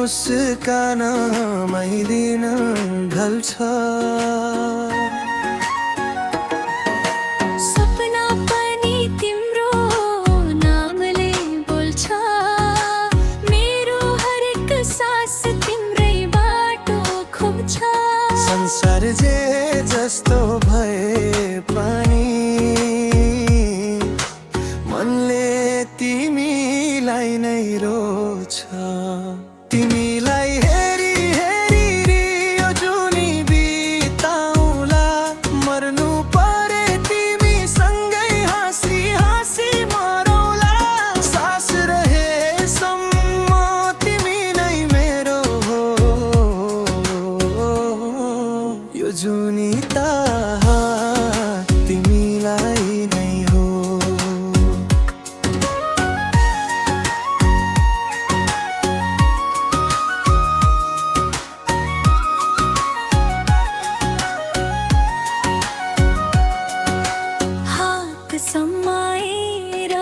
मुस्कानमै दिन ढल्छ। सपना पनि तिम्रो नामले बोल्छ, मेरो हरेक सास तिम्रै बाटो खोज्छ। संसार जे जस्तो भए पनि मनले तिमीलाई नै रोज्छ। तिमीलाई हेरी हेरी यो जुनी बिताउला, मर्नु परे तिमीसँगै हाँसी हाँसी मरौला। सास रहेसम्म तिमी नै मेरो हो, यो जुनी त तिमीलाई नै हो। हात समाएर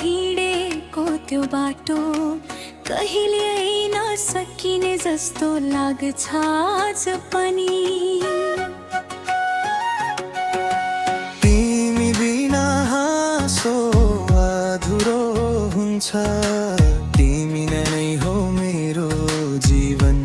हिँडेको त्यो बाटो कहिले नसकिने जस्तो लाग्छ आज पनि। तिमी बिना हाँसो अधुरो हुन्छ, तिमी नै हो मेरो जीवन।